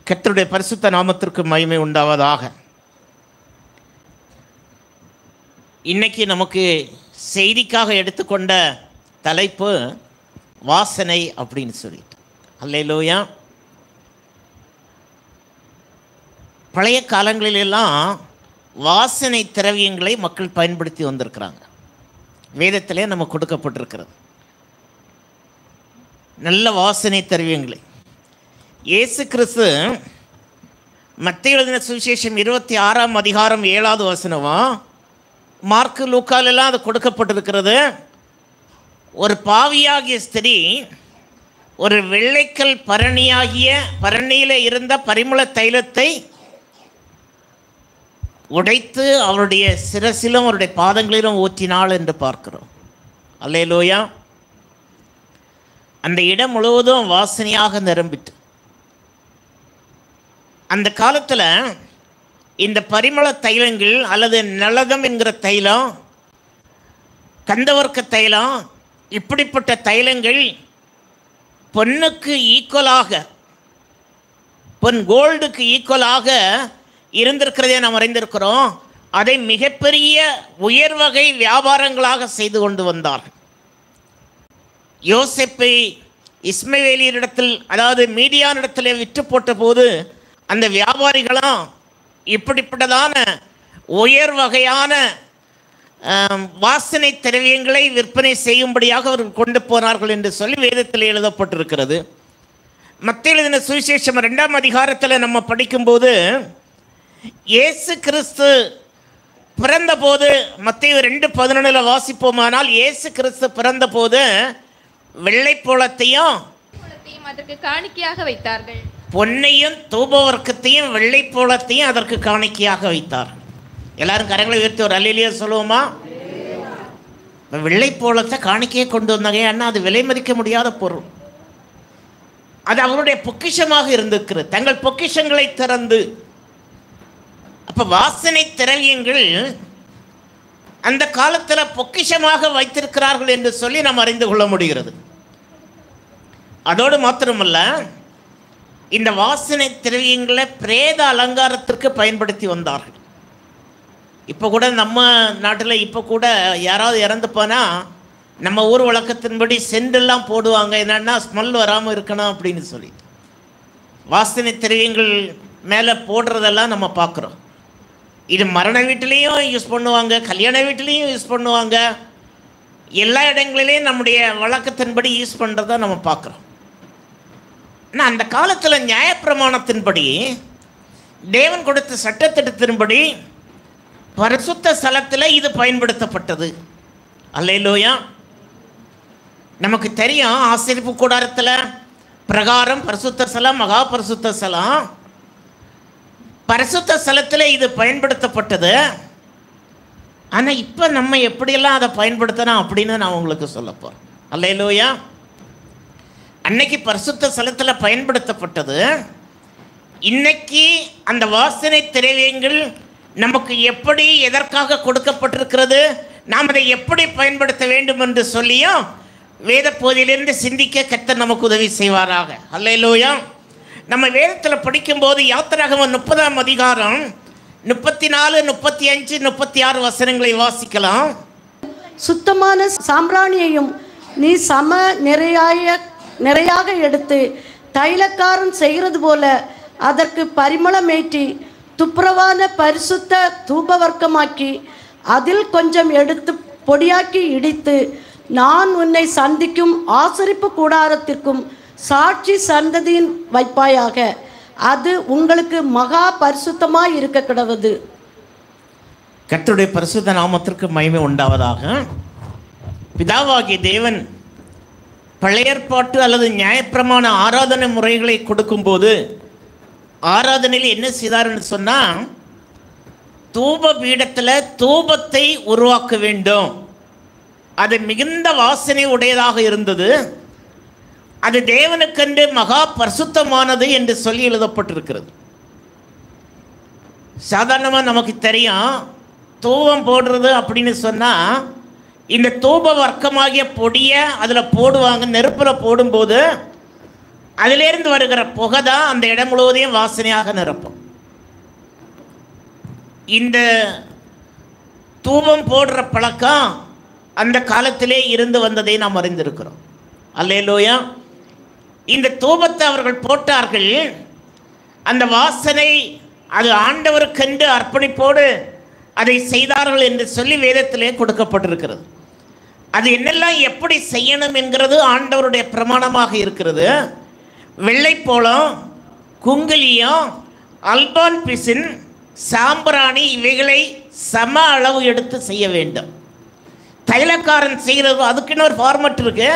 கர்த்தருடைய பரிசுத்த நாமத்திற்கு மகிமை உண்டாவதாக. இன்னைக்கு நமக்கு செய்திக்காக எடுத்துக்கொண்ட தலைப்பு வாசனை அப்படின்னு சொல்லிட்டு. அல்லேலூயா. பழைய காலங்களிலெல்லாம் வாசனை திரவியங்களை மக்கள் பயன்படுத்தி வந்திருக்கிறாங்க. வேதத்திலே நம்ம கொடுக்கப்பட்டிருக்கிறது நல்ல வாசனை திரவியங்களை. இயேசு கிறிஸ்து மத்தேயு எழுதின சுவிசேஷம் 26ஆம் அதிகாரம் 7வது வசனமா, மார்க்கு லூக்காலெல்லாம் அது கொடுக்கப்பட்டிருக்கிறது. ஒரு பாவியாகிய ஸ்திரீ ஒரு வெள்ளைக்கல் பரணியில் இருந்த பரிமள தைலத்தை உடைத்து அவருடைய சிரசிலும் அவருடைய பாதங்களிலும் ஊற்றினாள் என்று பார்க்கிறோம். அல்லேலூயா. அந்த இடம் முழுவதும் வாசனையாக நிரம்பிட்டு, அந்த காலத்தில் இந்த பரிமள தைலங்கள் அல்லது நலதம் என்கிற தைலம், கந்தவர்க்க தைலம், இப்படிப்பட்ட தைலங்கள் பொன்னுக்கு ஈக்குவலாக, பொன் கோல்டுக்கு ஈக்குவலாக இருந்திருக்கிறதே நாம் அறிந்திருக்கிறோம். அதை மிகப்பெரிய உயர்வகை வியாபாரங்களாக செய்து கொண்டு வந்தார்கள். யோசேப்பை இஸ்மவேலியரிடத்தில், அதாவது மீதியானிடத்தில் விற்று போட்ட போது அந்த வியாபாரிகளும் இப்படிப்பட்டதான உயர் வகையான வாசனை திரவியங்களை விற்பனை செய்யும்படியாக அவர்கள் கொண்டு போனார்கள் என்று சொல்லி வேதத்தில் எழுதப்பட்டிருக்கிறது. மத்தேயு எழுதின சுவிசேஷம் 2ஆம் அதிகாரத்தில் நம்ம படிக்கும்போது, இயேசு கிறிஸ்து பிறந்தபோது, மத்தேயு 2:11 வாசிப்போமானால், இயேசு கிறிஸ்து பிறந்தபோது வெள்ளைப்போளத்தையும் அதற்கு காணிக்கையாக வைத்தார்கள். பொன்னையும் தூபவர்க்கத்தையும் வெள்ளைப்போளத்தையும் அதற்கு காணிக்கையாக வைத்தார்கள். எல்லாரும் கரங்களை உயர்த்தி ஒரு அல்லேலூயா சொல்லுவோமா? வெள்ளைப்போளத்தை காணிக்கையை கொண்டு வந்தாங்க. ஏன்னா அது விலை மதிக்க முடியாத பொருள். அது அவருடைய பொக்கிஷமாக இருந்திருக்கிறது. தங்கள் பொக்கிஷங்களை திறந்து, அப்ப வாசனை திரவியங்கள் அந்த காலத்தில் பொக்கிஷமாக வைத்திருக்கிறார்கள் என்று சொல்லி நாம் அறிந்து கொள்ள முடிகிறது. அதோடு மாத்திரமல்ல, இந்த வாசனை திரவியங்களை பிரேத அலங்காரத்திற்கு பயன்படுத்தி வந்தார்கள். இப்போ கூட நம்ம நாட்டில் இப்போ கூட யாராவது இறந்து போனால் நம்ம ஊர் வழக்கத்தின்படி செண்டெல்லாம் போடுவாங்க. என்னென்னா ஸ்மெல் வராமல் இருக்கணும் அப்படின்னு சொல்லி வாசனை திரவியங்கள் மேலே போடுறதெல்லாம் நம்ம பார்க்குறோம். இது மரண வீட்டிலையும் யூஸ் பண்ணுவாங்க, கல்யாண வீட்டிலையும் யூஸ் பண்ணுவாங்க. எல்லா இடங்களிலையும் நம்முடைய வழக்கத்தின்படி யூஸ் பண்ணுறத நம்ம பார்க்குறோம். ஆனால் அந்த காலத்தில் நியாயப்பிரமாணத்தின்படி, தேவன் கொடுத்த சட்டத்திட்டத்தின்படி பரிசுத்த ஸ்தலத்தில் இது பயன்படுத்தப்பட்டது. அல்லேலூயா. நமக்கு தெரியும், ஆசரிப்பு கூடாரத்தில் பிரகாரம், பரிசுத்த ஸ்தலம், மகா பரிசுத்த ஸ்தலம். பரிசுத்த ஸ்தலத்தில் இது பயன்படுத்தப்பட்டது. ஆனால் இப்போ நம்ம எப்படியெல்லாம் அதை பயன்படுத்தணும் அப்படின்னு நான் உங்களுக்கு சொல்ல போகிறேன். அல்லேலூயா. அன்னைக்கு பரிசுத்த ஸ்தலத்தில் பயன்படுத்தப்பட்டது. இன்னைக்கு அந்த வாசனை திரவியங்கள் நமக்கு எப்படி, எதற்காக கொடுக்கப்பட்டிருக்கிறது, நாம் அதை எப்படி பயன்படுத்த வேண்டும் என்று சொல்லியும் வேத பகுதியிலிருந்து சிந்திக்க கர்த்தர் நமக்கு உதவி செய்வாராக. அல்லேலூயா. நம்ம வேதத்தில் படிக்கும்போது யாத்திராகமம் 30ஆம் அதிகாரம் 34, 35, 36 வசனங்களை வாசிக்கலாம். சுத்தமான சாம்பிராணியையும் நீ நிறையாக எடுத்து தைலக்காரன் செய்கிறது போல அதற்கு பரிமளமேற்றி துப்புரவான பரிசுத்த தூபவர்க்கமாக்கி அதில் கொஞ்சம் எடுத்து பொடியாக்கி இடித்து, நான் உன்னை சந்திக்கும் ஆசரிப்பு கூடாரத்திற்கும் சாட்சி சந்ததியின் வைப்பாயாக. அது உங்களுக்கு மகா பரிசுத்தமாய் இருக்க கிடவது. கர்த்தருடைய பரிசுத்த நாமத்திற்கு மகிமை உண்டாவதாக. பிதாவாகிய தேவன் பழைய ஏற்பாட்டு அல்லது நியாயப்பிரமாண ஆராதனை முறைகளை கொடுக்கும்போது ஆராதனையில் என்ன செய்தார்னு சொன்னால், தூப பீடத்தில் தூபத்தை உருவாக்க வேண்டும். அது மிகுந்த வாசனை உடையதாக இருந்தது. அது தேவனுக்கென்று மகா பரிசுத்தமானது என்று சொல்லி எழுதப்பட்டிருக்கிறது. சாதாரணமாக நமக்கு தெரியும், தூபம் போடுறது அப்படின்னு சொன்னால் இந்த தூப வர்க்கமாகிய பொடியை அதில் போடுவாங்க. நெருப்பில் போடும்போது அதிலிருந்து வருகிற புகை தான் அந்த இடம் முழுவதையும் வாசனையாக நிரப்பும். இந்த தூபம் போடுற பழக்கம் அந்த காலத்திலே இருந்து வந்ததை நாம் அறிந்திருக்கிறோம். அல்லேலூயா. இந்த தூபத்தை அவர்கள் போட்டார்கள். அந்த வாசனை அது ஆண்டவருக்கென்று அர்ப்பணிப்போடு அதை செய்தார்கள் என்று சொல்லி வேதத்திலே கொடுக்கப்பட்டிருக்கிறது. அது என்னெல்லாம் எப்படி செய்யணும் என்கிறது ஆண்டவருடைய பிரமாணமாக இருக்கிறது. வெள்ளைப்போளம், குங்குலியம், அல்பான் பிசின், சாம்பிராணி இவைகளை சம அளவு எடுத்து செய்ய வேண்டும். தைலக்காரன் செய்கிறது அதுக்குன்னு ஒரு ஃபார்மட் இருக்கு.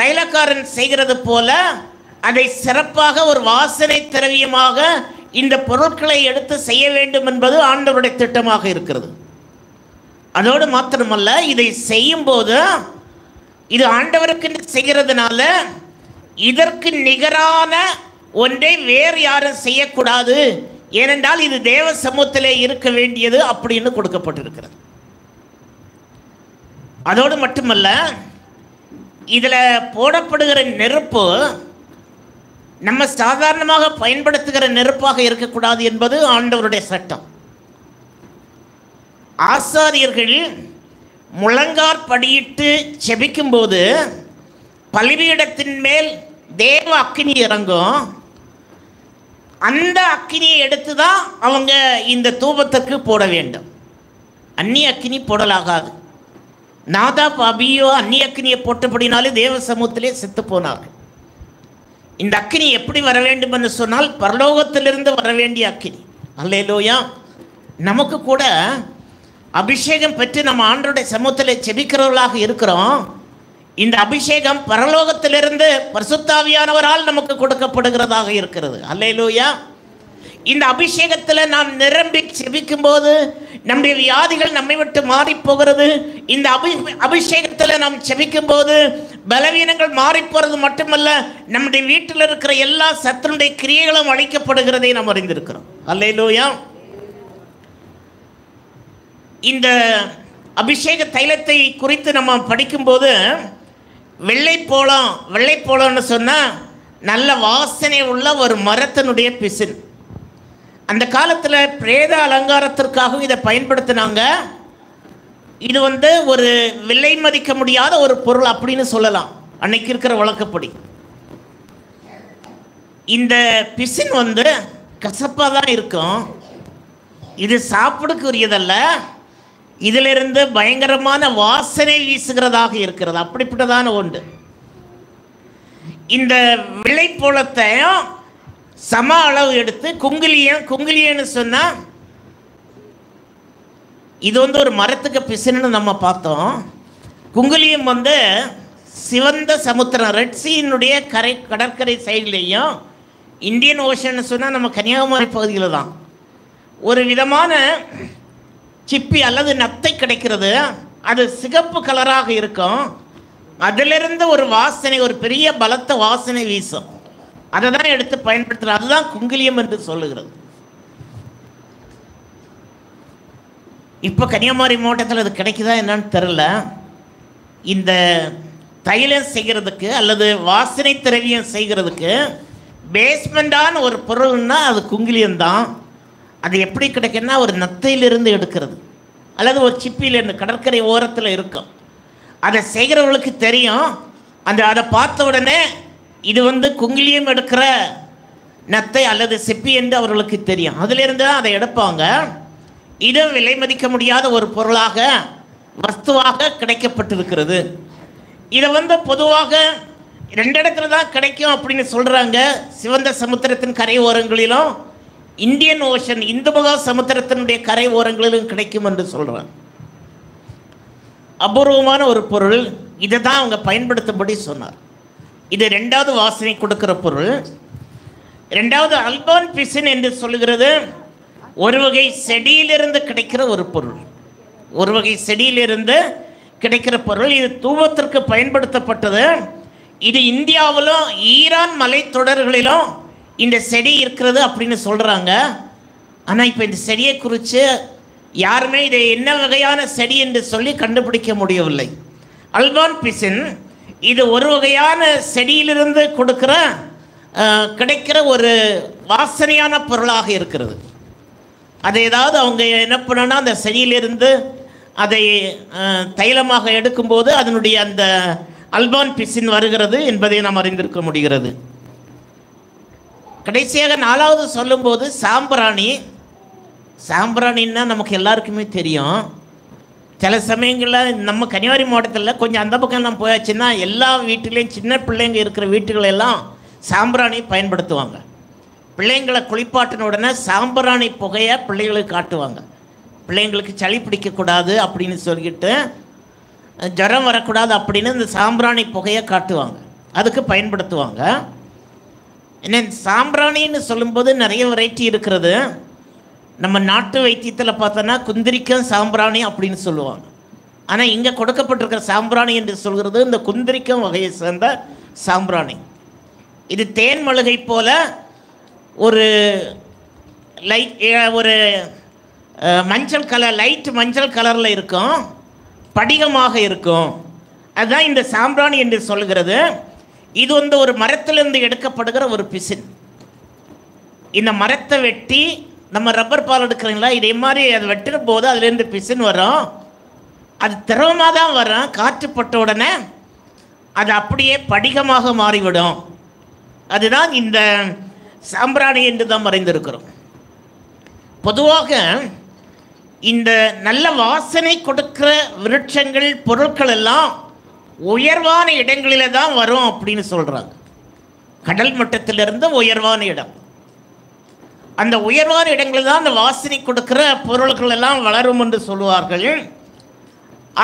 தைலக்காரன் செய்கிறது போல அதை சிறப்பாக ஒரு வாசனை திரவியமாக இந்த பொருட்களை எடுத்து செய்ய வேண்டும் என்பது ஆண்டவருடைய திட்டமாக இருக்கிறது. அதோடு மாத்திரமல்ல, இதை செய்யும்போது இது ஆண்டவருக்கு செய்கிறதுனால இதற்கு நிகரான ஒன்றை வேறு யாரும் செய்யக்கூடாது, ஏனென்றால் இது தேவ சமூகத்திலே இருக்க வேண்டியது அப்படின்னு கொடுக்கப்பட்டிருக்கிறது. அதோடு மட்டுமல்ல, இதில் போடப்படுகிற நெருப்பு நம்ம சாதாரணமாக பயன்படுத்துகிற நெருப்பாக இருக்கக்கூடாது என்பது ஆண்டவருடைய சட்டம். ஆசாரியர்கள் முழங்காற்படியிட்டு செபிக்கும் போது பலிபீடத்தின் மேல் தேவ அக்கினி இறங்கும். அந்த அக்கினியை எடுத்து தான் அவங்க இந்த தூபத்திற்கு போட வேண்டும். அந்நிய அக்கினி போடலாகாது. நாதாப் அபியோ அந்நிய அக்கினியை போட்டபடினாலே தேவ சமூகத்திலே செத்து போனார்கள். இந்த அக்கினி எப்படி வர வேண்டும் என்று சொன்னால் பரலோகத்திலிருந்து வர வேண்டிய அக்கினி. அல்லேலூயா. நமக்கு கூட அபிஷேகம் பெற்று நம்ம ஆண்டவருடைய சமூகத்தில் செபிக்கிறவர்களாக இருக்கிறோம். இந்த அபிஷேகம் பரலோகத்திலிருந்து பரிசுத்தாவியானவரால் நமக்கு கொடுக்கப்படுகிறதாக இருக்கிறது. அல்லேலூயா. இந்த அபிஷேகத்தில் நாம் நிரம்பி செபிக்கும் போது நம்முடைய வியாதிகள் நம்மை விட்டு மாறி போகிறது. இந்த அபிஷேகத்தில் நாம் செபிக்கும் போது பலவீனங்கள் மாறி போகிறது மட்டுமல்ல, நம்முடைய வீட்டில் இருக்கிற எல்லா சத்துருடைய கிரியைகளும் அழிக்கப்படுகிறதை நாம் அறிந்திருக்கிறோம். அல்லேலூயா. இந்த அபிஷேக தைலத்தை குறித்து நம்ம படிக்கும்போது வெள்ளைப்போளம்னு சொன்னால் நல்ல வாசனை உள்ள ஒரு மரத்தினுடைய பிசின். அந்த காலத்தில் பிரேத அலங்காரத்திற்காக இதை பயன்படுத்தினாங்க. இது ஒரு விலை மதிக்க முடியாத ஒரு பொருள் அப்படின்னு சொல்லலாம் அன்னைக்கு இருக்கிற வழக்கப்படி. இந்த பிசின் கசப்பாக தான் இருக்கும். இது சாப்பிடுக்குரியதல்ல, இதிலிருந்து பயங்கரமான வாசனை வீசுகிறதாக இருக்கிறது. அப்படிப்பட்டதான ஒன்று. இந்த வெள்ளைப்போளத்தையும் சம அளவு எடுத்து குங்குலியன்னு சொன்னால் இது ஒரு மரத்துக்கு பிசின்னு நம்ம பார்த்தோம். குங்குலியம் சிவந்த சமுத்திரம், ரெட் சீனுடைய கடற்கரை சைட்லேயும், இந்தியன் ஓஷன் சொன்னால் நம்ம கன்னியாகுமரி பகுதியில் தான் ஒரு விதமான சிப்பி அல்லது நத்தை கிடைக்கிறது. அது சிகப்பு கலராக இருக்கும். அதிலிருந்து ஒரு வாசனை, ஒரு பெரிய பலத்த வாசனை வீசும். அதை தான் எடுத்து பயன்படுத்துகிறது. அதுதான் குங்குலியம் என்று சொல்லுகிறது. இப்போ கன்னியாகுமரி மாவட்டத்தில் அது கிடைக்குதா என்னன்னு தெரியல. இந்த தைலம் செய்கிறதுக்கு அல்லது வாசனை திரவியம் செய்கிறதுக்கு பேஸ்மெண்டான ஒரு பொருள்னா அது குங்குலியம் தான். அது எப்படி கிடைக்குன்னா ஒரு நத்தையிலிருந்து எடுக்கிறது அல்லது ஒரு சிப்பியிலிருந்து கடற்கரை ஓரத்தில் இருக்கும். அதை செய்கிறவர்களுக்கு தெரியும். அதை பார்த்த உடனே இது குங்குலியம் எடுக்கிற நத்தை அல்லது சிப்பி என்று அவர்களுக்கு தெரியும். அதிலிருந்து தான் அதை எடுப்பாங்க. இது விலை மதிக்க முடியாத ஒரு பொருளாக வஸ்துவாக கிடைக்கப்பட்டிருக்கிறது. இதை பொதுவாக 2 இடத்துல தான் கிடைக்கும் அப்படின்னு சொல்கிறாங்க. சிவந்த சமுத்திரத்தின் கரை ஓரங்களிலும் இந்தியன் ஓஷன் இந்து மகா சமுத்திரத்தினுடைய கரை ஓரங்களிலும் கிடைக்கும் என்று சொல்கிறாங்க. அபூர்வமான ஒரு பொருள். இதை தான் அவங்க பயன்படுத்தும்படி சொன்னார். இது 2வது வாசனை கொடுக்கிற பொருள். 2வது அல்பான் பிசின் என்று சொல்லுகிறது. ஒரு வகை செடியிலிருந்து கிடைக்கிற ஒரு பொருள். ஒரு வகை செடியிலிருந்து கிடைக்கிற பொருள். இது தூபத்திற்கு பயன்படுத்தப்பட்டது. இது இந்தியாவிலும் ஈரான் மலைத்தொடர்களிலும் இந்த செடி இருக்கிறது அப்படின்னு சொல்கிறாங்க. ஆனால் இப்போ இந்த செடியை குறித்து யாருமே இதை என்ன வகையான செடி என்று சொல்லி கண்டுபிடிக்க முடியவில்லை. அல்பான் பிசின் இது ஒரு வகையான செடியிலிருந்து கொடுக்கிற கிடைக்கிற ஒரு வாசனையான பொருளாக இருக்கிறது. அதை ஏதாவது அவங்க என்ன பண்ணனா அந்த செடியிலிருந்து அதை தைலமாக எடுக்கும்போது அதனுடைய அந்த அல்பான் பிசின் வருகிறது என்பதை நாம் அறிந்திருக்க முடிகிறது. கடைசியாக 4வது சொல்லும்போது சாம்பிராணின்னா நமக்கு எல்லாருக்குமே தெரியும். சில சமயங்களில் நம்ம கன்னியாகுமரி மாவட்டத்தில் கொஞ்சம் அந்த பக்கம் நம்ம போயாச்சுன்னா எல்லா வீட்டிலையும் சின்ன பிள்ளைங்க இருக்கிற வீட்டுகளெல்லாம் சாம்பிராணி பயன்படுத்துவாங்க. பிள்ளைங்களை குளிப்பாட்டின உடனே சாம்பிராணி புகையை பிள்ளைகளுக்கு காட்டுவாங்க. பிள்ளைங்களுக்கு சளி பிடிக்கக்கூடாது அப்படின்னு சொல்லிட்டு, ஜரம் வரக்கூடாது அப்படின்னு இந்த சாம்பிராணி புகையை காட்டுவாங்க, அதுக்கு பயன்படுத்துவாங்க. என்ன சாம்பிராணின்னு சொல்லும்போது நிறைய வெரைட்டி இருக்கிறது. நம்ம நாட்டு வைத்தியத்தில் பார்த்தோன்னா குந்திரிக்கம் சாம்பிராணி அப்படின்னு சொல்லுவாங்க. ஆனால் இங்கே கொடுக்கப்பட்டிருக்கிற சாம்பிராணி என்று சொல்கிறது இந்த குந்திரிக்கம் வகையை சேர்ந்த சாம்பிராணி. இது தேன் மழுகை போல ஒரு மஞ்சள் கலர், லைட் மஞ்சள் கலரில் இருக்கும், படிகமாக இருக்கும். அதுதான் இந்த சாம்பிராணி என்று சொல்கிறது. இது ஒரு மரத்திலிருந்து எடுக்கப்படுகிற ஒரு பிசின். இந்த மரத்தை வெட்டி நம்ம ரப்பர் பால் எடுக்கிறீங்களா, இதே மாதிரி அதை வெட்டுற போது அதுலேருந்து பிசின் வரும். அது திரவமாக தான் வரும். காற்றுப்பட்ட உடனே அது அப்படியே படிகமாக மாறிவிடும். அதுதான் இந்த சாம்பிராணி என்று தான் மறைந்திருக்கிறோம். பொதுவாக இந்த நல்ல வாசனை கொடுக்கிற விருட்சங்கள், பொருட்கள் எல்லாம் உயர்வான இடங்களில் தான் வரும் அப்படின்னு சொல்கிறாங்க. கடல் மட்டத்திலிருந்து உயர்வான இடம், அந்த உயர்வான இடங்களில் தான் அந்த வாசனை கொடுக்கிற பொருட்கள் எல்லாம் வளரும் என்று சொல்லுவார்கள்.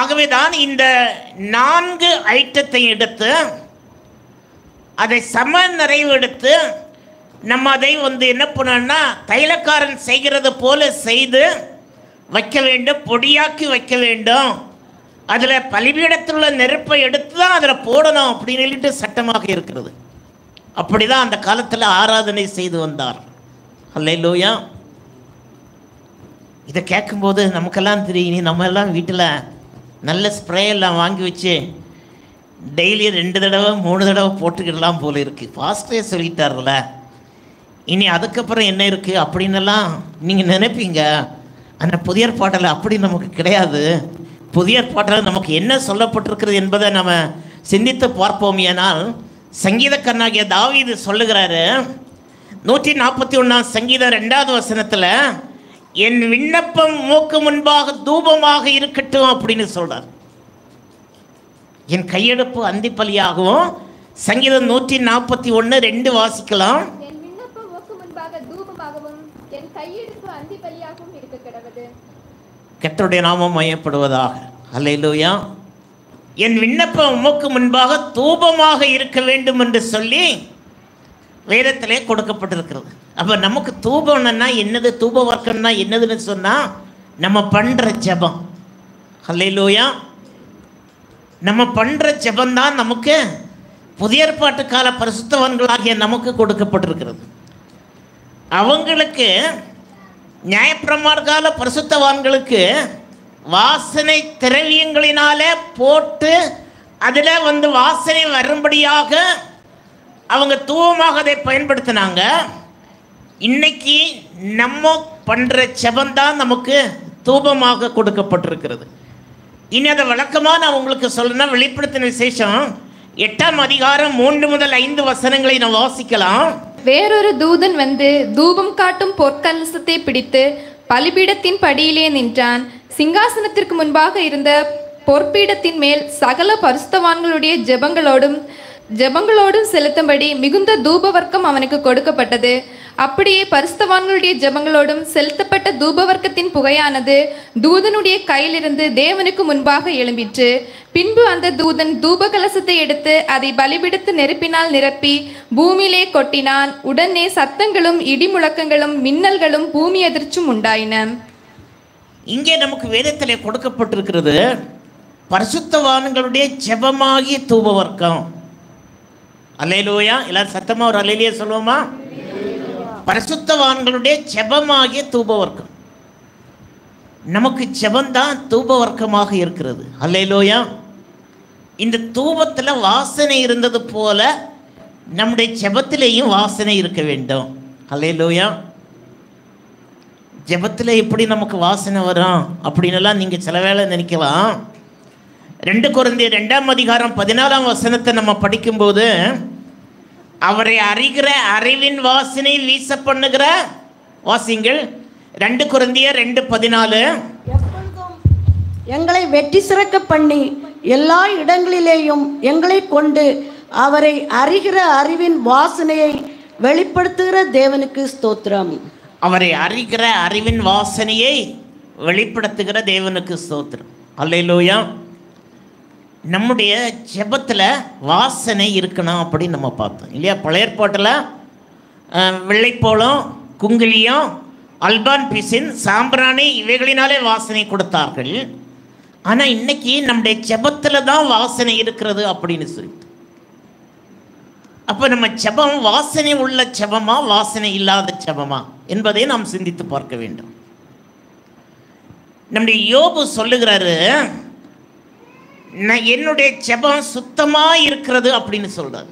ஆகவே தான் இந்த 4 ஐட்டத்தை எடுத்து அதை சம நிறைவு எடுத்து நம்ம அதை என்ன பண்ணோம்னா தைலக்காரன் செய்கிறது போல செய்து வைக்க வேண்டும், பொடியாக்கி வைக்க வேண்டும். அதில் பலிபீடத்தில் உள்ள நெருப்பை எடுத்து தான் அதில் போடணும் அப்படின்னு சொல்லிட்டு சட்டமாக இருக்கிறது. அப்படி தான் அந்த காலத்தில் ஆராதனை செய்து வந்தார். அல்லேலூயா. இதை கேட்கும்போது நமக்கெல்லாம் தெரியும், நம்ம எல்லாம் வீட்டில் நல்ல ஸ்ப்ரே எல்லாம் வாங்கி வச்சு டெய்லி 2 தடவை 3 தடவை போட்டுக்கிடலாம் போல இருக்குது. ஃபாஸ்ட்டே சொல்லிட்டார்ல, இனி அதுக்கப்புறம் என்ன இருக்குது அப்படின்னெல்லாம் நீங்கள் நினைப்பீங்க. ஆனால் புதிய ஏற்பாட்டில் அப்படி நமக்கு கிடையாது. புதிய ஏற்பாட்டில் நமக்கு என்ன சொல்லப்பட்டிருக்கிறது என்பதை நம்ம சிந்தித்து பார்ப்போம். ஏனால் சங்கீதக்காரனாகிய தாவீது சொல்லுகிறாரு, 141 சங்கீதம் 2வது வசனத்தில், என் விண்ணப்பம் மூக்கு முன்பாக தூபமாக இருக்கட்டும் அப்படின்னு சொல்றார். என் கையெடுப்பு அந்திப்பலியாகவும். சங்கீதம் 141:2 வாசிக்கலாம். என் விண்ணப்பம் மூக்கு முன்பாக தூபமாகவும் என் கையெடுப்பு அந்திபலியாகவும் இருக்க கடவது. கர்த்தருடைய நாமம் மையப்படுவதாக. அல்லேலூயா. என் விண்ணப்பம் மூக்கு முன்பாக தூபமாக இருக்க வேண்டும் என்று சொல்லி வேதத்திலே கொடுக்கப்பட்டிருக்கிறது. அப்போ நமக்கு தூபம்னா என்னது, தூப வர்க்கம்னா என்னதுன்னு சொன்னால் நம்ம பண்ணுற ஜெபம். அல்லேலூயா. நம்ம பண்ணுற ஜெபந்தான் நமக்கு புதிய ஏற்பாட்டு கால பரிசுத்தவான்களாகிய நமக்கு கொடுக்கப்பட்டிருக்கிறது. அவங்களுக்கு நியாயப்பிரமாண கால பரிசுத்தவான்களுக்கு வாசனை திரவியங்களினாலே போட்டு அதில் வாசனை வரும்படியாக அவங்க தூவமாக அதை பயன்படுத்தினாங்க. இன்னைக்கு நம்ம பண்ணுற ஜெபந்தான் நமக்கு தூபமாக கொடுக்கப்பட்டிருக்கிறது. இனி அதை விளக்கமாக நான் உங்களுக்கு சொல்லணும். வெளிப்படுத்தின விசேஷம் 8ஆம் அதிகாரம் 3 முதல் 5 வசனங்களை நான் வாசிக்கலாம். வேறொரு தூதன் வந்து தூபம் காட்டும் பொற்கலசத்தை பிடித்து பலிபீடத்தின் படியிலே நின்றான். சிங்காசனத்திற்கு முன்பாக இருந்த பொற்பீடத்தின் மேல் சகல பரிசுத்தவான்களுடைய ஜெபங்களோடும் செலுத்தும்படி மிகுந்த தூபவர்க்கம் அவனுக்கு கொடுக்கப்பட்டது. அப்படியே பரிசுத்தவான்களுடைய ஜெபங்களோடும் செலுத்தப்பட்ட தூபவர்க்கத்தின் புகையானது தூதனுடைய கையிலிருந்து தேவனுக்கு முன்பாக எழும்பிற்று. பின்பு அந்த தூதன் தூப கலசத்தை எடுத்து அதை பலிபீடத்து நெருப்பினால் நிரப்பி பூமியிலே கொட்டினான். உடனே சத்தங்களும் இடி முழக்கங்களும் மின்னல்களும் பூமி அதிர்ச்சும் உண்டாயின. இங்கே நமக்கு வேதத்திலே கொடுக்கப்பட்டிருக்கிறது பரிசுத்தவான்களுடைய ஜெபமாகிய தூபவர்க்கம். அல்லேலூயா. எல்லாரும் சத்தமா ஒரு அல்லேலூயா சொல்லுவோமா? பரிசுத்தவான்களுடைய ஜெபமாகிய தூபவர்க்கம். நமக்கு ஜெபந்தான் தூபவர்க்கமாக இருக்கிறது. அல்லேலூயா. இந்த தூபத்தில் வாசனை இருந்தது போல நம்முடைய ஜெபத்திலேயும் வாசனை இருக்க வேண்டும். அல்லேலூயா. ஜெபத்தில் எப்படி நமக்கு வாசனை வரும் அப்படின்னுலாம் நீங்கள் சில வேளை நினைக்கலாம். 2 கொரிந்தியர் 2:14 நம்ம படிக்கும்போது, அவரை அறிகிற அறிவின் வாசனை வீச பண்ணுகிற, வாசிங்கள் 2 கொரிந்தியர் 2:14. எப்பொழுதும் எங்களை வெற்றி சிறக்க பண்ணி எல்லா இடங்களிலேயும் எங்களை கொண்டு அவரை அறிகிற அறிவின் வாசனையை வெளிப்படுத்துகிற தேவனுக்கு ஸ்தோத்திரம். அவரை அறிகிற அறிவின் வாசனையை வெளிப்படுத்துகிற தேவனுக்கு ஸ்தோத்திரம். அல்லேலூயா. நம்முடைய ஜெபத்தில் வாசனை இருக்கணும் அப்படின்னு நம்ம பார்த்தோம் இல்லையா? பழைய ஏற்பாட்டில் வெள்ளைப்போளம், குங்கிலியம், அல்பான் பிசின், சாம்பிராணி இவைகளினாலே வாசனை கொடுத்தார்கள். ஆனால் இன்னைக்கு நம்முடைய ஜெபத்தில் தான் வாசனை இருக்கிறது அப்படின்னு சொல்லிட்டு, அப்போ நம்ம ஜெபம் வாசனை உள்ள ஜெபமா வாசனை இல்லாத ஜெபமா என்பதை நாம் சிந்தித்து பார்க்க வேண்டும். நம்முடைய யோபு சொல்லுகிறாரு, என்னுடைய ஜெபம் சுத்தமா இருக்கிறது அப்படின்னு சொல்றாரு.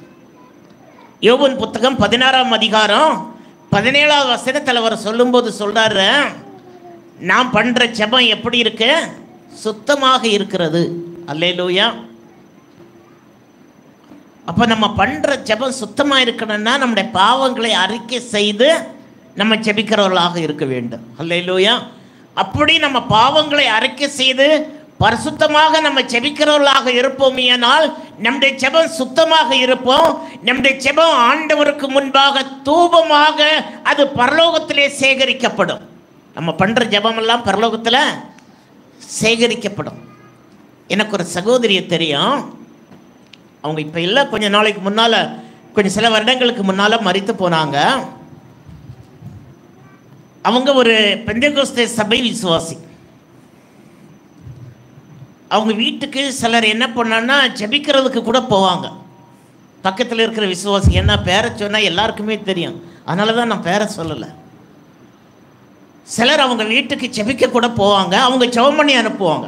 யோபின் புத்தகம் 16:17 அவர் சொல்லும்போது சொல்றாரு, நான் பண்ற ஜெபம் எப்படி இருக்கு? சுத்தமாக இருக்கிறது. அல்லேலூயா. அப்போ நம்ம பண்ற ஜெபம் சுத்தமா இருக்கணும்னா நம்முடைய பாவங்களை அறிக்கை செய்து நம்ம ஜெபிக்கிறவர்களாக இருக்க வேண்டும். அல்லேலூயா. அப்படி நம்ம பாவங்களை அறிக்கை செய்து பரிசுத்தமாக நம்ம ஜெபிக்கிறவர்களாக இருப்போமேயானால் நம்முடைய ஜெபம் சுத்தமாக இருப்போம். நம்முடைய ஜெபம் ஆண்டவருக்கு முன்பாக தூபமாக அது பரலோகத்திலே சேகரிக்கப்படும். நம்ம பண்ற ஜெபமெல்லாம் பரலோகத்தில் சேகரிக்கப்படும். எனக்கு ஒரு சகோதரியை தெரியும். அவங்க இப்போ இல்லை, கொஞ்ச நாளைக்கு முன்னால், கொஞ்சம் சில வருடங்களுக்கு முன்னால் மரித்து போனாங்க. அவங்க ஒரு பெந்தெகோஸ்தே சபை விசுவாசி. அவங்க வீட்டுக்கு சிலர் என்ன பண்ணான்னா ஜெபிக்கிறதுக்கு கூட போவாங்க. பக்கத்தில் இருக்கிற விசுவாசி, என்ன பேரை சொன்னால் எல்லாருக்குமே தெரியும், அதனால தான் நான் பேரை சொல்லலை. சிலர் அவங்க வீட்டுக்கு ஜெபிக்க கூட போவாங்க. அவங்க ஜெபம் பண்ணி அனுப்புவாங்க.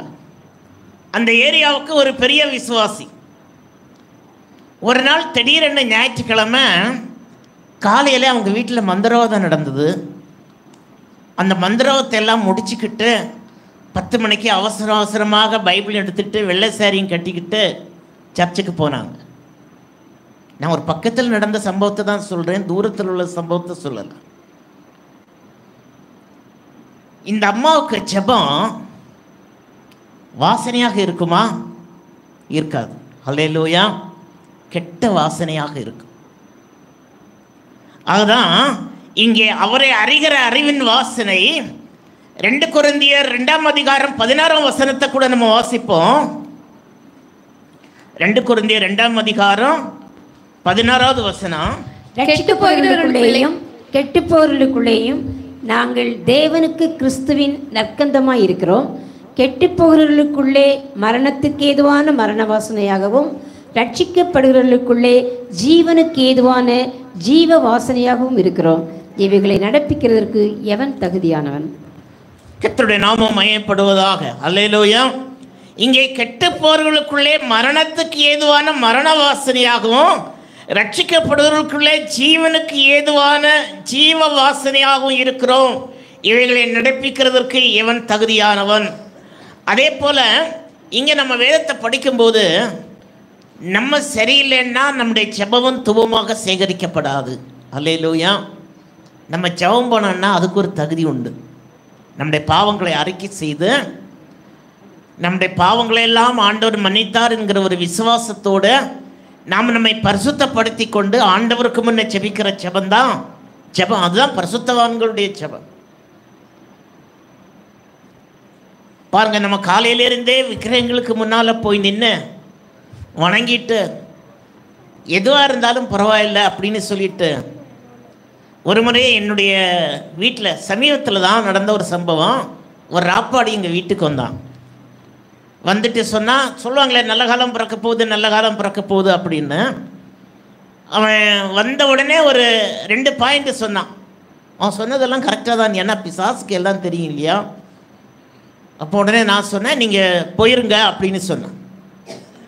அந்த ஏரியாவுக்கு ஒரு பெரிய விசுவாசி. ஒரு நாள் திடீரென்று ஞாயிற்றுக்கிழமை காலையில் அவங்க வீட்டில் மந்திரவாதம் நடந்தது. அந்த மந்திரவாதத்தை எல்லாம் முடிச்சுக்கிட்டு 10 மணிக்கு அவசரமாக பைபிள் எடுத்துகிட்டு வெள்ளை சாரியும் கட்டிக்கிட்டு சர்ச்சுக்கு போனாங்க. நான் ஒரு பக்கத்தில் நடந்த சம்பவத்தை தான் சொல்கிறேன், தூரத்தில் உள்ள சம்பவத்தை சொல்லலை. இந்த அம்மாவுக்கு ஜெபம் வாசனையாக இருக்குமா? இருக்காது. அல்லேலூயா. கெட்ட வாசனையாக இருக்கும். அதுதான் இங்கே அவரை அறிகிற அறிவின் வாசனை. 2 கொரிந்தியர் 2:16 கூட நம்ம வாசிப்போம். 2 கொரிந்தியர் 2:16 கெட்டுப்போர்களுக்குள்ளேயும் நாங்கள் தேவனுக்கு கிறிஸ்துவின் நற்கந்தமாய் இருக்கிறோம். கெட்டுப்போகிறவர்களுக்குள்ளே மரணத்துக்கு ஏதுவான மரண வாசனையாகவும் ரட்சிக்கப்படுகிறவர்களுக்குள்ளே ஜீவனுக்கு ஏதுவான ஜீவ வாசனையாகவும் இருக்கிறோம். இவைகளை நடப்பிக்கிறதற்கு எவன் தகுதியானவன்? கர்த்தருடைய நாமம் மகிமைப்படுவதாக. அல்லேலூயா. இங்கே கெட்டுப்போர்களுக்குள்ளே மரணத்துக்கு ஏதுவான மரண வாசனையாகவும் ரட்சிக்கப்படுவதற்குள்ளே ஜீவனுக்கு ஏதுவான ஜீவ வாசனையாகவும் இருக்கிறோம். இவைகளை நடப்பிக்கிறதற்கு எவன் தகுதியானவன்? அதே போல இங்கே நம்ம வேதத்தை படிக்கும்போது நம்ம சரியில்லைன்னா நம்முடைய ஜெபமும் துபமாக சேகரிக்கப்படாது. அல்லேலூயா. நம்ம ஜெபம் பண்ணோம்னா அதுக்கு ஒரு தகுதி உண்டு. நம்முடைய பாவங்களை அறிக்கை செய்து நம்முடைய பாவங்களை எல்லாம் ஆண்டவர் மன்னித்தார் என்கிற ஒரு விசுவாசத்தோடு நாம் நம்மை பரிசுத்தப்படுத்தி கொண்டு ஆண்டவருக்கு முன்னே ஜெபிக்கிற ஜெபந்தான் ஜெபம். அதுதான் பரிசுத்தவான்களுடைய ஜெபம். பாருங்க, நம்ம காலையிலிருந்தே விக்கிரகங்களுக்கு முன்னால் போய் நின்று வணங்கிட்டு எதுவாக இருந்தாலும் பரவாயில்லை அப்படின்னு சொல்லிட்டு, ஒரு முறை என்னுடைய வீட்டில் சமீபத்தில் தான் நடந்த ஒரு சம்பவம். ஒரு ராப்பாடி எங்கள் வீட்டுக்கு வந்தான். வந்துட்டு சொல்லுவாங்களே நல்ல காலம் பிறக்க போகுது, நல்ல காலம் பிறக்க போகுது அப்படின்னு. அவன் வந்த உடனே ஒரு 2 பாயிண்ட் சொன்னான். அவன் சொன்னதெல்லாம் கரெக்டாக தான், ஏன்னா பிசாசுக்கு எல்லாம் தெரியும் இல்லையா. அப்போ உடனே நான் சொன்னேன், நீங்கள் போயிருங்க அப்படின்னு சொன்னேன்.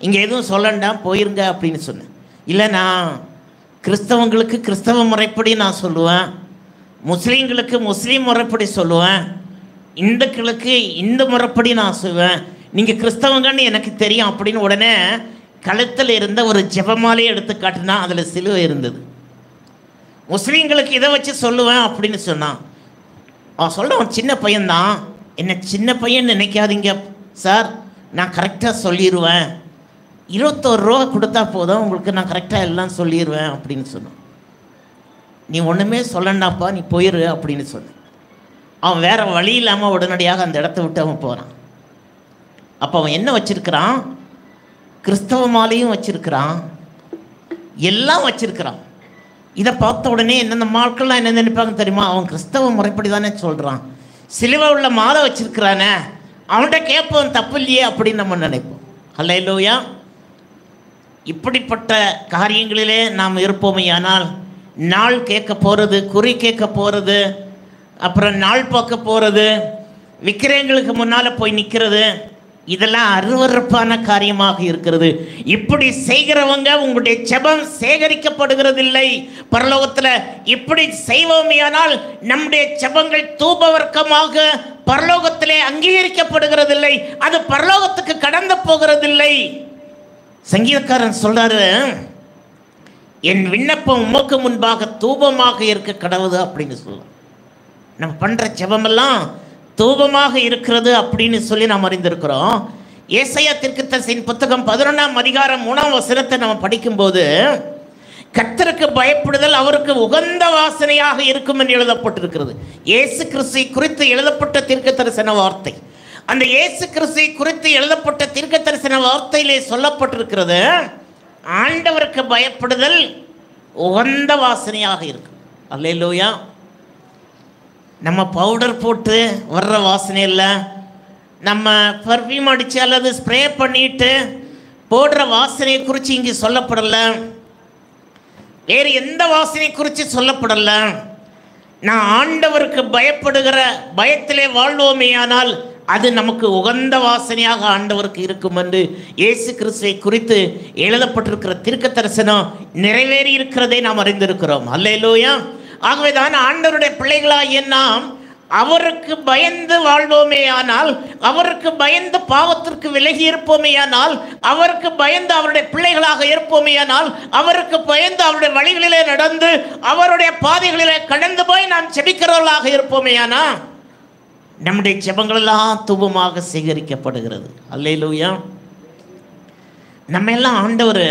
இங்கே எதுவும் சொல்லண்டா, போயிருங்க அப்படின்னு சொன்னேன். இல்லை, நான் கிறிஸ்தவங்களுக்கு கிறிஸ்தவ முறைப்படி நான் சொல்லுவேன், முஸ்லீம்களுக்கு முஸ்லீம் முறைப்படி சொல்லுவேன், இந்துக்களுக்கு இந்து முறைப்படி நான் சொல்லுவேன். நீங்கள் கிறிஸ்தவங்கன்னு எனக்கு தெரியும் அப்படின்னு உடனே கழுத்தில் இருந்த ஒரு ஜெபமாலையை எடுத்து காட்டினா அதில் சிலுவை இருந்தது. முஸ்லீம்களுக்கு இதை வச்சு சொல்லுவேன் அப்படின்னு சொன்னான். அவன் சொல்கிறான், சின்ன பையன்தான், என்ன சின்ன பையன் நினைக்காதீங்க சார், நான் கரெக்டாக சொல்லிடுவேன், 21 ரூபா கொடுத்தா போதும் உங்களுக்கு நான் கரெக்டாக எல்லாம் சொல்லிடுவேன் அப்படின்னு சொன்னான். நீ ஒன்றுமே சொல்லண்டாப்பா, நீ போயிரு அப்படின்னு சொன்னான். அவன் வேறு வழி இல்லாமல் உடனடியாக அந்த இடத்த விட்டு அவன் போகிறான். அப்போ அவன் என்ன வச்சிருக்கிறான்? கிறிஸ்தவ மாலையும் வச்சிருக்கிறான், எல்லாம் வச்சிருக்கிறான். இதை பார்த்த உடனே என்னென்ன மக்கள்லாம் என்ன நினைப்பாங்க தெரியுமா? அவன் கிறிஸ்தவ முறைப்படி தானே சொல்கிறான், சிலுவை உள்ள மாலை வச்சிருக்கிறானே, அவன்கிட்ட கேட்போம் தப்பு இல்லையே அப்படின்னு நம்ம நினைப்போம். அல்லேலூயா. இப்படிப்பட்ட காரியங்களிலே நாம் இருப்போமையானால் நாள் கேட்க போகிறது, குறி கேட்க போகிறது, அப்புறம் நாள் பார்க்க போகிறது, விக்கிரகங்களுக்கு முன்னால் போய் நிற்கிறது, இதெல்லாம் அருவருப்பான காரியமாக இருக்கிறது. இப்படி செய்கிறவங்க உங்களுடைய ஜெபம் சேகரிக்கப்படுகிறதில்லை பரலோகத்தில். இப்படி செய்வோமையானால் நம்முடைய ஜெபங்கள் தூபவர்க்கமாக பரலோகத்திலே அங்கீகரிக்கப்படுகிறதில்லை, அது பரலோகத்துக்கு கடந்து போகிறதில்லை. சங்கீதக்காரன் சொல்றாரு, என் விண்ணப்பம் உமக்கு முன்பாக தூபமாக இருக்க கடவுது அப்படின்னு சொல்லுவோம். நம்ம பண்ணுற ஜெபமெல்லாம் தூபமாக இருக்கிறது அப்படின்னு சொல்லி நாம் அறிந்திருக்கிறோம். ஏசாயா தீர்க்கதரிசியின் புத்தகம் 11ஆம் அதிகாரம் 3ஆம் வசனத்தை நம்ம படிக்கும்போது, கர்த்தருக்கு பயப்படுதல் அவருக்கு உகந்த வாசனையாக இருக்கும் என்று எழுதப்பட்டிருக்கிறது. இயேசு கிறிஸ்துவை குறித்து எழுதப்பட்ட தீர்க்கதரிசன வார்த்தை. அந்த இயேசு கிறிஸ்துவை குறித்து எழுதப்பட்ட தீர்க்கதரிசன வார்த்தையிலே சொல்லப்பட்டிருக்கிறது, ஆண்டவருக்கு பயப்படுதல் உகந்த வாசனையாக இருக்கும். அல்லேலூயா. நம்ம பவுடர் போட்டு வர்ற வாசனை இல்லை, நம்ம பர்ஃப்யூம் அடித்து அல்லது ஸ்ப்ரே பண்ணிட்டு போடுற வாசனையை குறித்து இங்கே சொல்லப்படலை, வேறு எந்த வாசனை குறித்து சொல்லப்படலை. நான் ஆண்டவருக்கு பயப்படுகிற பயத்திலே வாழ்வோமேயானால் அது நமக்கு உகந்த வாசனையாக ஆண்டவருக்கு இருக்கும் என்று இயேசு கிறிஸ்துவை குறித்து எழுதப்பட்டிருக்கிற தீர்க்க தரிசனம் நிறைவேறி இருக்கிறதை நாம் அறிந்திருக்கிறோம். அல்லேலூயா. ஆகவேதான் ஆண்டவருடைய பிள்ளைகளாகிய நாம் அவருக்கு பயந்து வாழ்வோமேயானால், அவருக்கு பயந்து பாவத்திற்கு விலகி இருப்போமேயானால், அவருக்கு பயந்து அவருடைய பிள்ளைகளாக இருப்போமேயானால், அவருக்கு பயந்து அவருடைய வழிகளிலே நடந்து அவருடைய பாதைகளிலே கடந்து போய் நாம் ஜெபிக்கிறவர்களாக இருப்போமேயானால் நம்முடைய ஜெபங்களெல்லாம் தூபமாக சேகரிக்கப்படுகிறது. அல்லேலூயா. நம்ம எல்லாம் ஆண்டவர்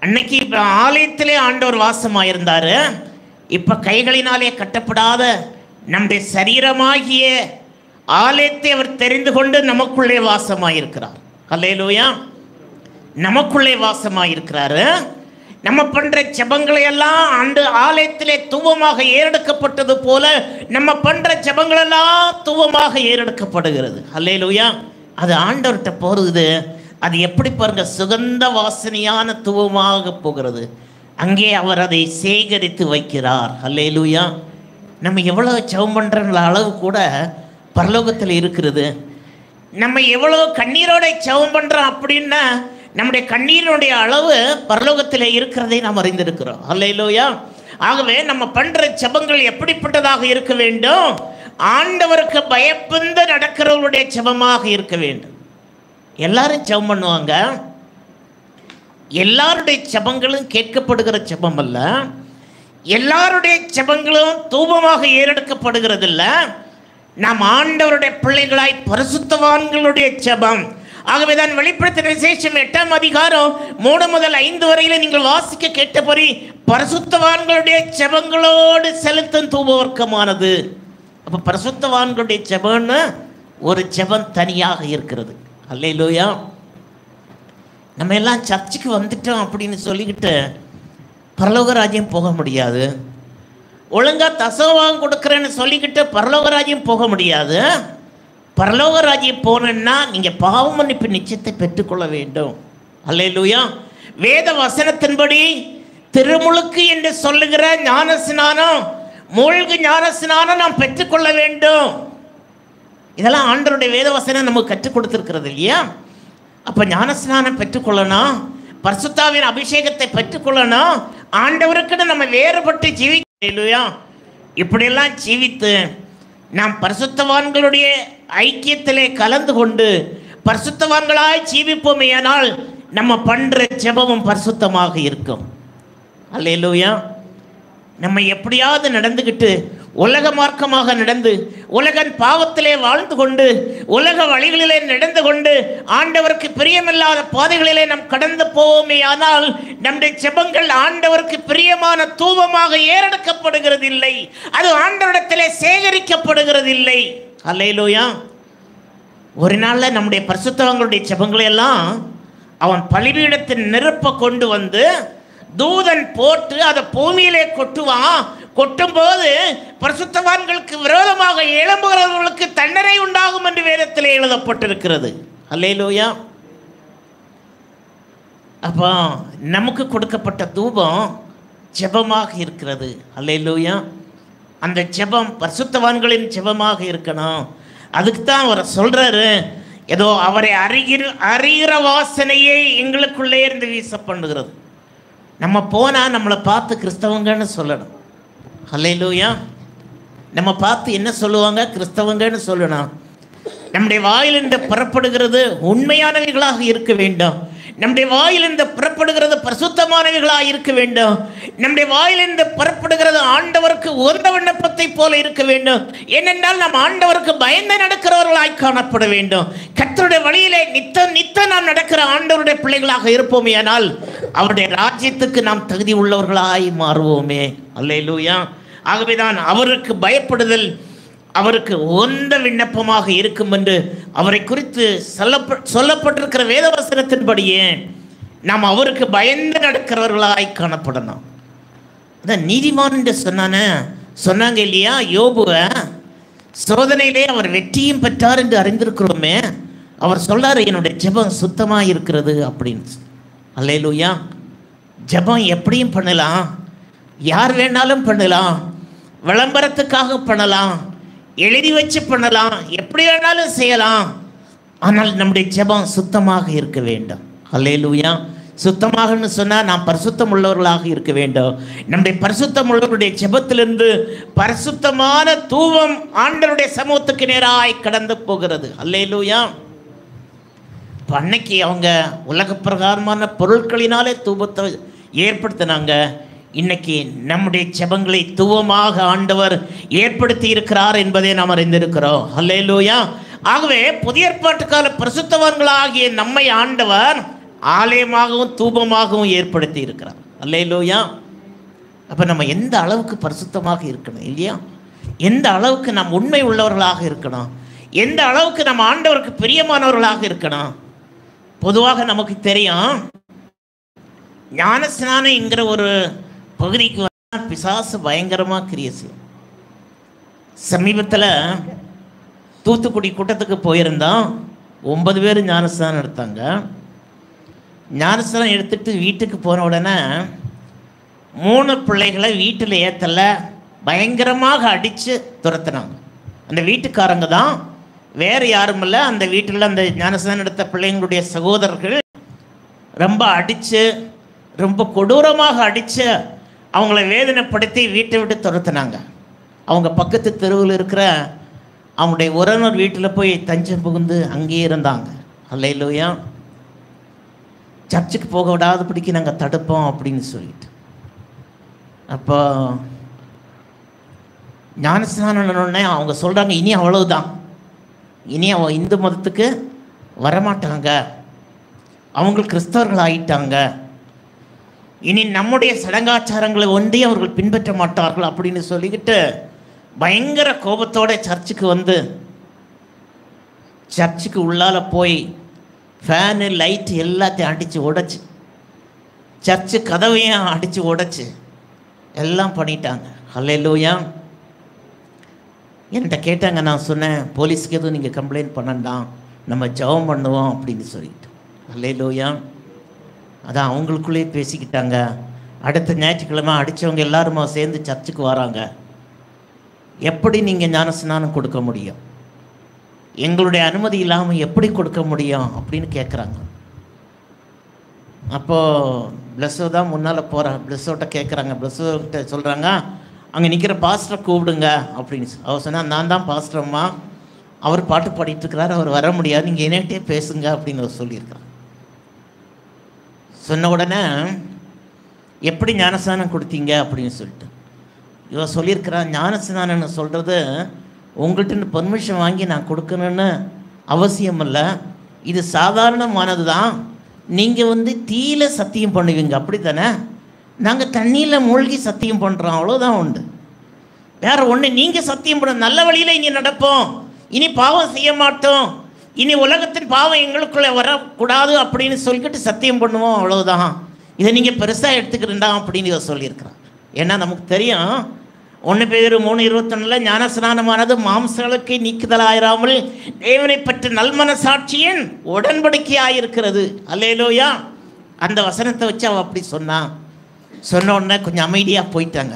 அன்னைக்கு ஆலயத்திலே ஆண்டவர் வாசமாயிருந்தார். இப்போ கைகளினாலே கட்டப்படாத நம்முடைய சரீரமாகிய ஆலயத்தை அவர் தெரிந்து கொண்டு நமக்குள்ளே வாசமாயிருக்கிறார். அல்லேலூயா. நமக்குள்ளே வாசமாயிருக்கிறாரு. நம்ம பண்ற ஜெபங்களை எல்லாம் ஆலயத்திலே தூவமாக ஏறெடுக்கப்பட்டது போல நம்ம பண்ற ஜெபங்களெல்லாம் தூவமாக ஏறெடுக்கப்படுகிறது. அல்லேலூயா. அது ஆண்டவர்கிட்ட போகிறது. அது எப்படி பாருங்க, சுகந்த வாசனையான தூவமாக போகிறது. அங்கே அவர் அதை சேகரித்து வைக்கிறார். அல்லேலூயா. நம்ம எவ்வளோ ஜெபம் பண்ணுற அளவு கூட பரலோகத்தில் இருக்கிறது. நம்ம எவ்வளோ கண்ணீரோட ஜெபம் பண்ணுறோம் அப்படின்னா நம்முடைய கண்ணீரினுடைய அளவு பரலோகத்தில் இருக்கிறதை நாம் அறிந்திருக்கிறோம். அல்லேலூயா. ஆகவே நம்ம பண்ணுற ஜெபங்கள் எப்படிப்பட்டதாக இருக்க வேண்டும்? ஆண்டவருக்கு பயப்பந்து நடக்கிறவர்களுடைய ஜெபமாக இருக்க வேண்டும். எல்லாரும் ஜெபம் பண்ணுவாங்க, எல்லாருடைய ஜெபங்களும் கேட்கப்படுகிற ஜெபம் அல்ல, எல்லாருடைய ஜெபங்களும் தூபமாக ஏறெடுக்கப்படுகிறது இல்ல. நாம் ஆண்டவருடைய பிள்ளைகளாய் பரிசுத்தவான்களுடைய ஜெபம். ஆகவேதான் வெளிப்படுத்தின விசேஷம் 8ஆம் அதிகாரம் 3 முதல் 5 வரையில நீங்கள் வாசிக்க கேட்டபடி பரிசுத்தவான்களுடைய ஜெபங்களோடு செலுத்தும் தூபவர்க்கமானது. அப்ப பரிசுத்தவான்களுடைய ஜெபம்னு ஒரு ஜெபம் தனியாக இருக்கிறது. அல்லேலூயா. நம்ம எல்லாம் சர்ச்சுக்கு வந்துட்டோம் அப்படின்னு சொல்லிக்கிட்டு பரலோகராஜ்யம் போக முடியாது. ஒழுங்கா தசோவாகம் கொடுக்குறேன்னு சொல்லிக்கிட்டு பரலோகராஜ்யம் போக முடியாது. பரலோகராஜ்யம் போனேன்னா நீங்கள் பாவ மன்னிப்பு நிச்சயத்தை பெற்றுக்கொள்ள வேண்டும். அல்லேலூயா. வேத வசனத்தின்படி திருமுழுக்கு என்று சொல்லுகிற ஞானஸ்நானம், மூழ்கு ஞானஸ்நானம் நாம் பெற்றுக்கொள்ள வேண்டும். இதெல்லாம் ஆண்டவருடைய வேத வசனம் நமக்கு கற்றுக் கொடுத்துருக்கிறது இல்லையா? அப்போ ஞானஸ்நானம் பெற்றுக்கொள்ளணும், பரிசுத்தாவின் அபிஷேகத்தை பெற்றுக்கொள்ளணும். ஆண்டவருக்குன்னு நம்ம வேறுபட்டு ஜீவிக்கலையா? இப்படியெல்லாம் ஜீவித்து நாம் பரிசுத்தவான்களுடைய ஐக்கியத்திலே கலந்து கொண்டு பரிசுத்தவான்களாய் ஜீவிப்போமேயானால் நம்ம பண்ற ஜெபமும் பரிசுத்தமாக இருக்கும். அல்லேலூயா. நம்ம எப்படியாவது நடந்துக்கிட்டு உலக மார்க்கமாக நடந்து உலகன் பாவத்திலே வாழ்ந்து கொண்டு உலக வழிகளிலே நடந்து கொண்டு ஆண்டவருக்கு பிரியமில்லாத பாதைகளிலே நாம் கடந்து போவோமே ஆனால் நம்முடைய ஜெபங்கள் ஆண்டவருக்கு பிரியமான தூபமாக ஏறெடுக்கப்படுகிறது இல்லை, அது ஆண்டவரிடத்திலே சேகரிக்கப்படுகிறது இல்லை. அல்லேலூயா. ஒரு நாளில் நம்முடைய பரிசுத்தவான்களுடைய ஜெபங்களை எல்லாம் அவன் பலிபீடத்தின் நெருப்பை கொண்டு வந்து தூதன் போட்டு அதை பூமியிலே கொட்டுவான். கொட்டும் போது பரிசுத்தவான்களுக்கு விரோதமாக எழும்புகிறவர்களுக்கு தண்டனை உண்டாகும் என்று வேதத்திலே எழுதப்பட்டிருக்கிறது. அல்லேலூயா. அப்போ நமக்கு கொடுக்கப்பட்ட தூபம் ஜெபமாக இருக்கிறது. அல்லேலூயா. அந்த ஜெபம் பரிசுத்தவான்களின் ஜெபமாக இருக்கணும். அதுக்கு தான் அவர் சொல்றாரு, ஏதோ அவரை அறிகிற வாசனையை எங்களுக்குள்ளே இருந்து வீச பண்ணுகிறது. நம்ம போனால் நம்மளை பார்த்து கிறிஸ்தவங்கன்னு சொல்லணும். அல்லேலூயா. நம்ம பார்த்து என்ன சொல்லுவாங்க? கிறிஸ்தவங்கன்னு சொல்லணும். நம்முடைய வாயிலிருந்து புறப்படுகிறது உண்மையானவைகளாக இருக்க வேண்டும். நம்முடைய வாயிலிருந்து புறப்படுகிறது பரிசுத்தமானவைகளாக இருக்க வேண்டும். நம்முடைய வாயிலிருந்து புறப்படுகிறது ஆண்டவருக்கு உகந்த விண்ணப்பத்தை போல இருக்க வேண்டும். ஏனென்றால் நாம் ஆண்டவருக்கு பயந்து நடக்கிறவர்களாய் காணப்பட வேண்டும். கர்த்தருடைய வழியிலே நித்தம் நாம் நடக்கிற ஆண்டவருடைய பிள்ளைகளாக இருப்போமே ஆனால் அவருடைய ராஜ்யத்துக்கு நாம் தகுதி உள்ளவர்களாய் மாறுவோமே. அல்லேலூயா. ஆகவேதான் அவருக்கு பயப்படுதல் அவருக்கு உகந்த விண்ணப்பமாக இருக்கும் என்று அவரை குறித்து சொல்லப்பட்டிருக்கிற வேதவசனத்தின்படியே நாம் அவருக்கு பயந்து நடக்கிறவர்களாய் காணப்படணும். அதான் நீதிமான் என்று சொன்னாங்க இல்லையா? யோபுவை சோதனையிலே அவர் வெற்றியும் பெற்றார் என்று அறிந்திருக்கிறோமே. அவர் சொல்றாரு, என்னுடைய ஜெபம் சுத்தமாக இருக்கிறது அப்படின்னு. அல்லேலூயா. ஜெபம் எப்படியும் பண்ணலாம், யார் வேணாலும் பண்ணலாம், விளம்பரத்துக்காக பண்ணலாம், எழுதி வச்சு பண்ணலாம், எப்படி வேணாலும் செய்யலாம். ஆனால் நம்முடைய ஜெபம் சுத்தமாக இருக்க வேண்டும். அல்லேலூயா. சுத்தமாகன்னு சொன்னால் நாம் பரிசுத்தம் உள்ளவர்களாக இருக்க வேண்டும். நம்முடைய பரிசுத்தம் உள்ளவருடைய ஜெபத்திலிருந்து பரிசுத்தமான தூபம் ஆண்டவருடைய சமூகத்துக்கு நேராய் கடந்து போகிறது. அல்லேலூயா. அன்னைக்கு அவங்க உலக பிரகாரமான பொருட்களினாலே தூபத்தை ஏற்படுத்தினாங்க. இன்னைக்கு நம்முடைய ஜெபங்களை தூவமாக ஆண்டவர் ஏற்படுத்தி இருக்கிறார் என்பதை நாம் அறிந்திருக்கிறோம். அல்லேலூயா. ஆகவே புதிய ஏற்பாட்டு கால பரிசுத்தவான்களாகிய நம்மை ஆண்டவர் ஆலயமாகவும் தூபமாகவும் ஏற்படுத்தி இருக்கிறார். அல்லேலூயா. அப்போ நம்ம எந்த அளவுக்கு பரிசுத்தமாக இருக்கணும் இல்லையா? எந்த அளவுக்கு நாம் உண்மை உள்ளவர்களாக இருக்கணும், எந்த அளவுக்கு நம்ம ஆண்டவருக்கு பிரியமானவர்களாக இருக்கணும். பொதுவாக நமக்கு தெரியும், ஞானஸ்நானங்கிற ஒரு பகுதிக்கு பிசாசு பயங்கரமாக கிரியை செய்யும். சமீபத்தில் தூத்துக்குடி கூட்டத்துக்கு போயிருந்தோம். 9 பேர் ஞானஸ்நானம் எடுத்தாங்க. ஞானஸ்நானம் எடுத்துட்டு வீட்டுக்கு போன உடனே 3 பிள்ளைகளை வீட்டில் ஏற்றலை, பயங்கரமாக அடித்து துரத்துனாங்க. அந்த வீட்டுக்காரங்க தான், வேறு யாரும் இல்லை. அந்த வீட்டில் அந்த ஞானஸ்நானம் எடுத்த பிள்ளைங்களுடைய சகோதரர்கள் ரொம்ப அடித்து, ரொம்ப கொடூரமாக அடித்து அவங்கள வேதனைப்படுத்தி வீட்டை விட்டு துரத்துனாங்க. அவங்க பக்கத்து தெருவில் இருக்கிற அவங்களுடைய உறவினர் வீட்டில் போய் தஞ்சம் புகுந்து அங்கேயே இருந்தாங்க. அல்லேலூயா. சர்ச்சுக்கு போக விடாதபடிக்கு நாங்கள் தடுப்போம் அப்படின்னு சொல்லிட்டு, அப்போ ஞானஸ்நானம்னே அவங்க சொல்கிறாங்க, இனி அவ்வளவுதான், இனி அவன் இந்து மதத்துக்கு வரமாட்டாங்க, அவங்க கிறிஸ்தவர்கள் ஆகிட்டாங்க, இனி நம்முடைய சடங்காச்சாரங்களை ஒன்றே அவர்கள் பின்பற்ற மாட்டார்கள் அப்படின்னு சொல்லிக்கிட்டு பயங்கர கோபத்தோட சர்ச்சுக்கு வந்து சர்ச்சுக்கு உள்ளால போய் ஃபேனு லைட்டு எல்லாத்தையும் அடித்து உடைச்சி, சர்ச்சு கதவையும் அடித்து உடைச்சி எல்லாம் பண்ணிட்டாங்க. அல்லேலூயா. என்கிட்ட கேட்டாங்க, நான் சொன்னேன், போலீஸ்க்கு எதுவும் நீங்கள் கம்ப்ளைண்ட் பண்ணண்டாம், நம்ம ஜெபம் பண்ணுவோம் அப்படின்னு சொல்லிட்டு. அல்லேலூயா. அதான் அவங்களுக்குள்ளே பேசிக்கிட்டாங்க. அடுத்த ஞாயிற்றுக்கிழமை அடித்தவங்க எல்லாருமா சேர்ந்து சர்ச்சுக்கு வராங்க. எப்படி நீங்கள் ஞானஸ்நானம் கொடுக்க முடியும்? எங்களுடைய அனுமதி இல்லாமல் எப்படி கொடுக்க முடியும் அப்படின்னு கேட்குறாங்க. அப்போது பிளஸ்ஸோ தான் முன்னால் போகிறாங்க. பிளஸ்ஸோட்ட கேட்குறாங்க, பிளஸ்ஸோட்ட சொல்கிறாங்க, அங்கே நிற்கிற பாஸ்டரை கூப்பிடுங்க அப்படின்னு. அவர் சொன்னால், நான் தான் பாஸ்டர்ம்மா, அவர் பாட்டு பாடிட்டு இருக்கிறார், அவர் வர முடியாது, நீங்கள் என்னகிட்டே பேசுங்க அப்படின்னு அவர் சொல்லியிருக்கிறார். சொன்ன உடனே எப்படி ஞானஸ்நானம் கொடுத்தீங்க அப்படின்னு சொல்லிட்டு இவர் சொல்லியிருக்கிறார், ஞானஸ்நானம் சொல்கிறது உங்கள்கிட்ட பர்மிஷன் வாங்கி நான் கொடுக்கணுன்னு அவசியம் இல்லை, இது சாதாரணமானது தான். நீங்கள் தீயில சத்தியம் பண்ணுவீங்க, அப்படி தானே? நாங்கள் தண்ணியில் மூழ்கி சத்தியம் பண்ணுறோம், அவ்வளோதான் உண்டு. வேறு ஒன்று, நீங்கள் சத்தியம் பண்ண நல்ல வழியில் இனி நடப்போம், இனி பாவம் செய்ய மாட்டோம், இனி உலகத்தின் பாவம் எங்களுக்குள்ளே வரக்கூடாது அப்படின்னு சொல்லிக்கிட்டு சத்தியம் பண்ணுவோம், அவ்வளோதான். இதை நீங்கள் பெருசாக எடுத்துக்கிறேன்டா அப்படின்னு இவர் சொல்லியிருக்கிறார். ஏன்னா நமக்கு தெரியும், 1 பேதுரு 3:21 ஞானஸ்நானமானது மாம்சங்களுக்கை நீக்குதலாயிராமல் தேவனை பற்றி நல்மனசாட்சியின் உடன்படிக்கையாயிருக்கிறது. அல்லேலூயா. அந்த வசனத்தை வச்சு அவள் அப்படி சொன்ன உடனே கொஞ்சம் அமைதியாக போயிட்டாங்க.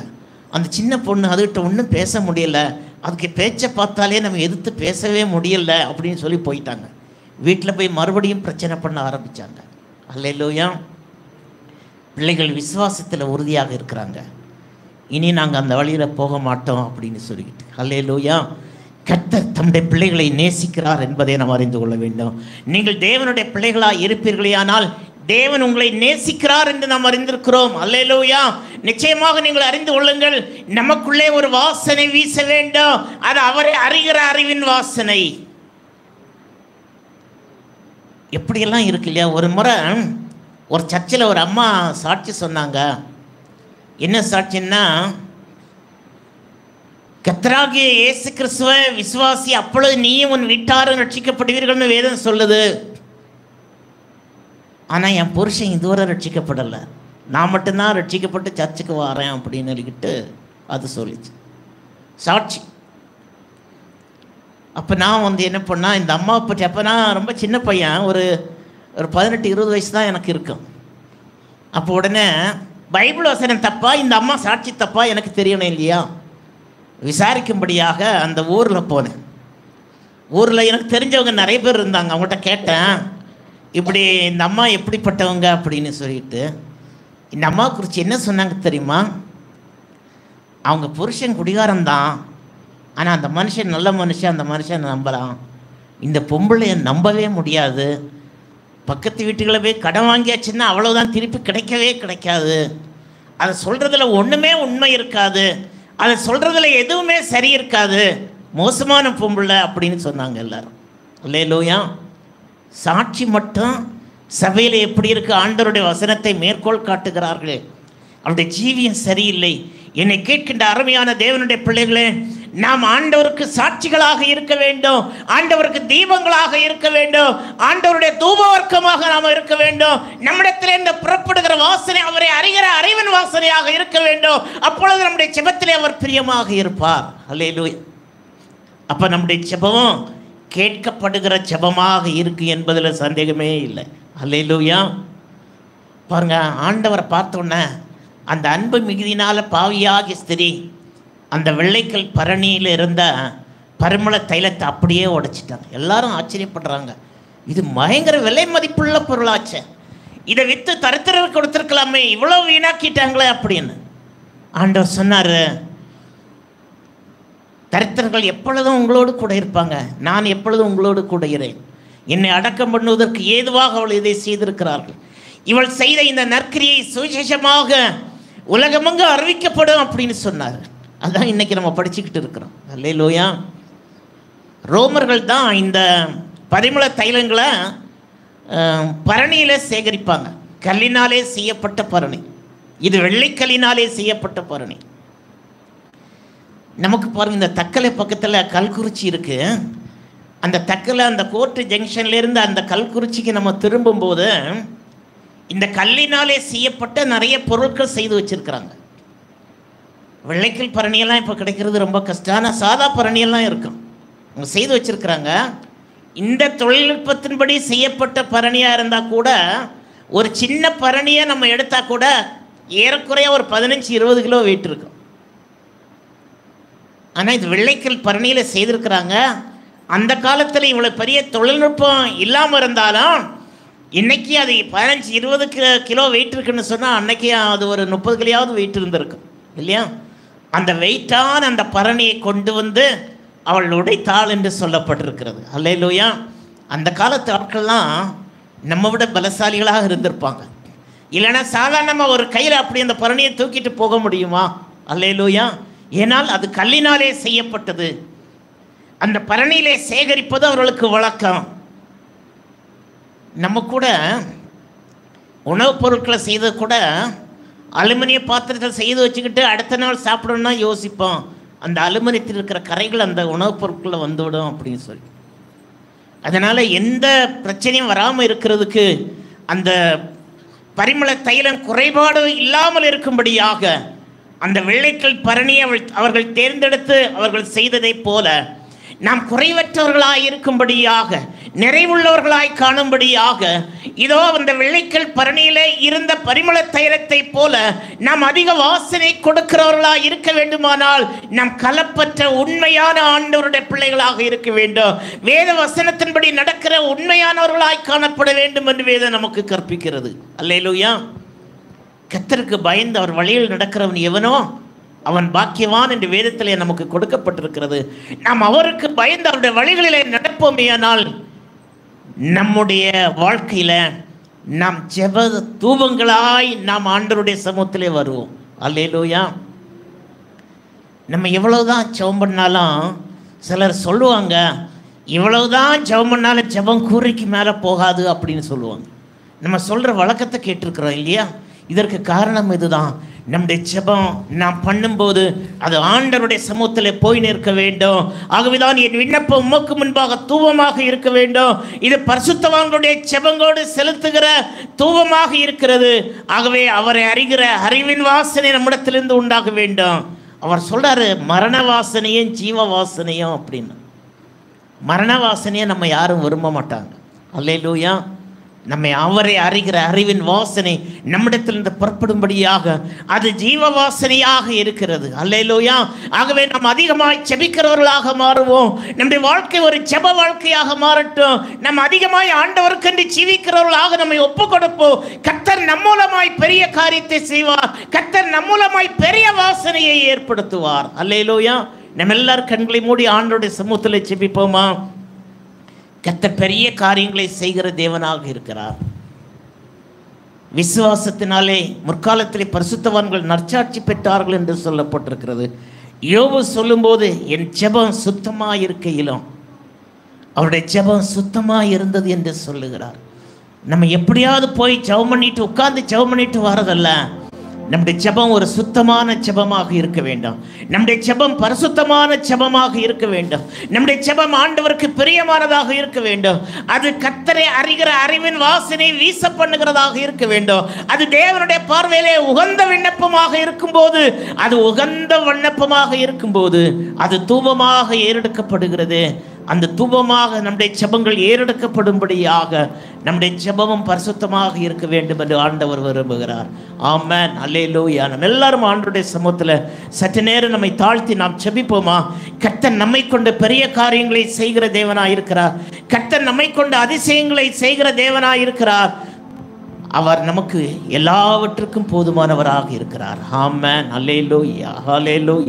அந்த சின்ன பொண்ணு அதுகிட்ட ஒன்றும் பேச முடியல, அதுக்கு பேச்சை பார்த்தாலே நம்ம எதிர்த்து பேசவே முடியல அப்படின்னு சொல்லி போயிட்டாங்க. வீட்டில் போய் மறுபடியும் பிரச்சனை பண்ண ஆரம்பித்தாங்க. அல்லேலூயா. பிள்ளைகள் விசுவாசத்தில் உறுதியாக இருக்கிறாங்க, இனி நாங்கள் அந்த வழியில் போக மாட்டோம் அப்படின்னு சொல்லிக்கிட்டு. அல்லேலூயா. கர்த்தர் தம்முடைய பிள்ளைகளை நேசிக்கிறார் என்பதை நாம் அறிந்து கொள்ள வேண்டும். நீங்கள் தேவனுடைய பிள்ளைகளாக இருப்பீர்களேயானால் தேவன் உங்களை நேசிக்கிறார் என்று நாம் அறிந்திருக்கிறோம். அல்லேலூயா. நிச்சயமாக நீங்கள் அறிந்து கொள்ளுங்கள், நமக்குள்ளே ஒரு வாசனை வீச வேண்டும், அது அவரை அறிகிற அறிவின் வாசனை. எப்படியெல்லாம் இருக்கு இல்லையா? ஒரு முறை ஒரு சர்ச்சில் ஒரு அம்மா சாட்சி சொன்னாங்க. என்ன சாட்சின்னா, கர்த்தராகிய இயேசு கிறிஸ்துவ விசுவாசி, அப்பொழுது நீயும் உன் வீட்டாரும் ரட்சிக்கப்படுவீர்கள்னு வேதம் சொல்லுது. ஆனால் என் புருஷன் இதுவரை ரட்சிக்கப்படலை, நான் மட்டும்தான் ரட்சிக்கப்பட்டு சர்ச்சுக்கு வரேன் அப்படின்னு சொல்லிக்கிட்டு அது சொல்லிச்சு சாட்சி. அப்போ நான் என்ன பண்ணால், இந்த அம்மாவை பற்றி, அப்போ நான் ரொம்ப சின்ன பையன், ஒரு 18-20 வயசு தான் எனக்கு இருக்கும். அப்போ உடனே பைபிள் வசனம் தப்பா, இந்த அம்மா சாட்சி தப்பா எனக்கு தெரியணும் இல்லையா, விசாரிக்கும்படியாக அந்த ஊரில் போனேன். ஊரில் எனக்கு தெரிஞ்சவங்க நிறைய பேர் இருந்தாங்க. அவங்கள்ட்ட கேட்டேன், இப்படி இந்த அம்மா எப்படிப்பட்டவங்க அப்படின்னு சொல்லிட்டு. இந்த அம்மா குறித்து என்ன சொன்னாங்க தெரியுமா? அவங்க புருஷன் குடிகாரம்தான், ஆனால் அந்த மனுஷன் நல்ல மனுஷன், அந்த மனுஷன் நம்பலாம். இந்த பொம்பளையை நம்பவே முடியாது, பக்கத்து வீட்டுகளை போய் கடன் வாங்கியாச்சுன்னா அவ்வளோதான், திருப்பி கிடைக்கவே கிடைக்காது, அதை சொல்கிறதுல ஒன்றுமே உண்மை இருக்காது, அதை சொல்கிறதுல எதுவுமே சரி இருக்காது, மோசமான பொம்பளை அப்படின்னு சொன்னாங்க எல்லாரும். அல்லேலூயா. சாட்சி மட்டும் சபையில் எப்படி இருக்கு, ஆண்டவருடைய வசனத்தை மேற்கோள் காட்டுகிறார்களே, அவருடைய ஜீவியம் சரியில்லை. என்னை கேட்கின்ற அருமையான தேவனுடைய பிள்ளைகளே, நாம் ஆண்டவருக்கு சாட்சிகளாக இருக்க வேண்டும், ஆண்டவருக்கு தீபங்களாக இருக்க வேண்டும், ஆண்டவருடைய தூபவர்க்கமாக நாம் இருக்க வேண்டும். நம்மிடத்திலிருந்து புறப்படுகிற வாசனை அவரை அறிகிற அறிவின் வாசனையாக இருக்க வேண்டும். அப்பொழுது நம்முடைய ஜெபத்திலே அவர் பிரியமாக இருப்பார். அல்லேலூயா. அப்போ நம்முடைய ஜெபம் கேட்கப்படுகிற ஜெபமாக இருக்கு என்பதில் சந்தேகமே இல்லை. அல்லேலூயா. பாருங்க, ஆண்டவரை பார்த்தோன்னே அந்த அன்பு மிகுதினால பாவியாகிய ஸ்திரீ அந்த வெள்ளைக்கல் பரணியில் இருந்த பரிமள தைலத்தை அப்படியே உடைச்சிட்டாங்க. எல்லாரும் ஆச்சரியப்படுறாங்க, இது பயங்கர விலை மதிப்புள்ள பொருளாச்சே, இதை விற்று தரித்திரர் கொடுத்துருக்கலாமே, இவ்வளோ வீணாக்கிட்டாங்களே அப்படின்னு. ஆண்டவர் சொன்னார், தரித்திரர்கள் எப்பொழுதும் உங்களோடு கூட இருப்பாங்க, நான் எப்பொழுதும் உங்களோடு கூட இருக்கிறேன். என்னை அடக்கம் பண்ணுவதற்கு ஏதுவாக அவள் இதை செய்திருக்கிறார்கள். இவள் செய்த இந்த நற்கிரியை சுவிசேஷமாக உலகமெங்கு அறிவிக்கப்படும் அப்படின்னு சொன்னார். அதான் இன்னைக்கு நம்ம படிச்சுக்கிட்டு இருக்கிறோம். அல்லேலூயா. ரோமர்கள் தான் இந்த பரிமள தைலங்களை பரணியில் சேகரிப்பாங்க. கல்லினாலே செய்யப்பட்ட பரணி, இது வெள்ளைக்கல்லினாலே செய்யப்பட்ட பரணி. நமக்கு பாருங்க, இந்த தக்கலை பக்கத்தில் கல்குறிச்சி இருக்கு. அந்த தக்கலை அந்த கோர்ட்டு ஜங்ஷன்லேருந்து அந்த கல்குறிச்சிக்கு நம்ம திரும்பும்போது இந்த கல்லினாலே செய்யப்பட்ட நிறைய பொருட்கள் செய்து வச்சிருக்கிறாங்க. வெள்ளைக்கல் பரணியெல்லாம் இப்போ கிடைக்கிறது ரொம்ப கஷ்டம், ஆனால் சாதா பரணியெல்லாம் இருக்கும், அவங்க செய்து வச்சிருக்கிறாங்க. இந்த தொழில்நுட்பத்தின்படி செய்யப்பட்ட பரணியாக இருந்தால் கூட ஒரு சின்ன பரணியை நம்ம எடுத்தால் கூட ஏறக்குறைய ஒரு 15-20 கிலோ வெயிட் இருக்கும். ஆனால் இது வெள்ளைக்கல் பரணியில் செய்திருக்கிறாங்க. அந்த காலத்தில் இவ்வளோ பெரிய தொழில்நுட்பம் இல்லாமல் இருந்தாலும் இன்னைக்கு அது 15-20 கிலோ வெயிட் இருக்குன்னு சொன்னால் அன்னைக்கு அது ஒரு 30 கிலோயாவது வெயிட் இருந்திருக்கும் இல்லையா? அந்த வெயிட்டான அந்த பரணியை கொண்டு வந்து அவள் உடைத்தாள் என்று சொல்லப்பட்டிருக்கிறது. அல்லேலூயா. அந்த காலத்து ஆட்கள்லாம் நம்ம விட பலசாலிகளாக இருந்திருப்பாங்க. இல்லைன்னா சாதாரணமாக ஒரு கையில் அப்படி அந்த பரணியை தூக்கிட்டு போக முடியுமா? அல்லேலூயா. ஏனால் அது கல்லினாலே செய்யப்பட்டது. அந்த பரணியிலே சேகரிப்பது அவர்களுக்கு வழக்கம். நம்ம கூட உணவுப் பொருட்களை செய்து கூட அலுமினிய பாத்திரத்தில் செய்து வச்சுக்கிட்டு அடுத்த நாள் சாப்பிடணும்னா யோசிப்போம். அந்த அலுமினியத்தில் இருக்கிற கரைகள் அந்த உணவுப் பொருட்களில் வந்துவிடும் அப்படின்னு சொல்லி. அதனால் எந்த பிரச்சனையும் வராமல் இருக்கிறதுக்கு அந்த பரிமள தைலம் குறைபாடு இல்லாமல் இருக்கும்படியாக அந்த வெள்ளைக்கல் பரணியை அவர்கள் தேர்ந்தெடுத்து அவர்கள் செய்ததைப் போல நாம் குறைவற்றவர்களாய் இருக்கும்படியாக, நிறைவுள்ளவர்களாய் காணும்படியாக, இதோ அந்த வெள்ளைக்கல் பரணியிலே இருந்த பரிமள தைலத்தை போல நாம் அதிக வாசனை கொடுக்கிறவர்களாய் இருக்க வேண்டுமானால் நாம் கலப்பற்ற உண்மையான ஆண்டவருடைய பிள்ளைகளாக இருக்க வேண்டும். வேத வசனத்தின்படி நடக்கிற உண்மையானவர்களாய் காணப்பட வேண்டும் என்று வேதம் நமக்கு கற்பிக்கிறது. அல்லேலூயா. கர்த்தருக்கு பயந்து அவர் வழியில் நடக்கிறவன் எவனோ அவன் பாக்கியவான் என்று வேதத்திலே நமக்கு கொடுக்கப்பட்டிருக்கிறது. நாம் அவருக்கு பயந்து அவருடைய வழிகளிலே நடப்போமேயானால் நம்முடைய வாழ்க்கையில நாம் ஜெப தூபங்களாய் நாம் ஆண்டவருடைய சமூகத்திலே வருவோம். அல்லேலூயா. நம்ம எவ்வளவுதான் ஜெபம் பண்ணாலும் சிலர் சொல்லுவாங்க, இவ்வளவுதான் ஜெபம் பண்ணாலும் ஜெபம் கூரைக்கு மேலே போகாது அப்படின்னு சொல்லுவாங்க. நம்ம சொல்கிற வழக்கத்தை கேட்டிருக்கிறோம் இல்லையா? இதற்கு காரணம் இதுதான். நம்முடைய ஜெபம் நாம் பண்ணும்போது அது ஆண்டவருடைய சமூகத்தில் போய் நிற்க வேண்டும். ஆகவேதான் என் விண்ணப்பம் உமக்கு முன்பாக தூபமாக இருக்க வேண்டும். இது பரிசுத்தவான்களுடைய ஜெபங்களோடு செலுத்துகிற தூபமாக இருக்கிறது. ஆகவே அவரை அறிகிற அறிவின் வாசனை நம்மிடத்திலிருந்து உண்டாக வேண்டும். அவர் சொல்றாரு, மரண வாசனையும் ஜீவ வாசனையும் அப்படின்னு. மரண வாசனையை நம்ம யாரும் விரும்ப மாட்டாங்க. அல்லேலூயா. நம்மை அவரை அறிகிற அறிவின் வாசனை நம்மிடத்திலிருந்து புறப்படும்படியாக அது ஜீவ வாசனையாக இருக்கிறது. அல்லேலூயா. ஆகவே நாம் அதிகமாய் ஜெபிக்கிறவர்களாக மாறுவோம். நம்முடைய வாழ்க்கை ஒரு ஜெப வாழ்க்கையாக மாறட்டும். நம்ம அதிகமாய் ஆண்டவருக்கென்று ஜீவிக்கிறவர்களாக நம்மை ஒப்பு கொடுப்போம். கர்த்தர் நம் மூலமாய் பெரிய காரியத்தை செய்வார். கர்த்தர் நம் மூலமாய் பெரிய வாசனையை ஏற்படுத்துவார். அல்லேலூயா. நம்ம எல்லாரும் கண்களை மூடி ஆண்டவருடைய சமூகத்தில் ஜெபிப்போமா? கர்த்தர் பெரிய காரியங்களை செய்கிற தேவனாக இருக்கிறார். விசுவாசத்தினாலே முற்காலத்திலே பரிசுத்தவான்கள் நற்சாட்சி பெற்றார்கள் என்று சொல்லப்பட்டிருக்கிறது. யோபு சொல்லும்போது என் ஜெபம் சுத்தமாக இருக்கையிலும் அவருடைய ஜெபம் சுத்தமாக இருந்தது என்று சொல்லுகிறார். நம்ம எப்படியாவது போய் ஜெபம் பண்ணிட்டு உட்கார்ந்து ஜெபம் பண்ணிட்டு வரதல்ல. நம்முடைய ஜெபம் ஒரு சுத்தமான ஜெபமாக இருக்க வேண்டும். நம்முடைய ஜெபம் பரிசுத்தமான ஜெபமாக இருக்க வேண்டும். நம்முடைய ஜெபம் ஆண்டவருக்கு பிரியமானதாக இருக்க வேண்டும். அது கர்த்தரை அறிகிற அறிவின் வாசனை வீச பண்ணுகிறதாக இருக்க வேண்டும். அது தேவனுடைய பார்வையிலே உகந்த விண்ணப்பமாக இருக்கும்போது, அது உகந்த விண்ணப்பமாக இருக்கும்போது அது தூபமாக ஏறெடுக்கப்படுகிறது. அந்த தூபமாக நம்முடைய ஜெபங்கள் ஏறெடுக்கப்படும்படியாக நம்முடைய ஜெபமும் பரிசுத்தமாக இருக்க வேண்டும் என்று ஆண்டவர் விரும்புகிறார். ஆமென். அல்லேலூயா. நம்ம எல்லாரும் ஆண்டவருடைய சமூகத்தில் சற்று நேரம் நம்மை தாழ்த்தி நாம் ஜெபிப்போமா? கர்த்தர் நம்மை கொண்டு பெரிய காரியங்களை செய்கிற தேவனாய் இருக்கிறார். கர்த்தர் நம்மை கொண்டு அதிசயங்களை செய்கிற தேவனாய் இருக்கிறார். அவர் நமக்கு எல்லாவற்றுக்கும் போதுமானவராக இருக்கிறார். ஆமென். அல்லேலூயா. அல்லேலூயா.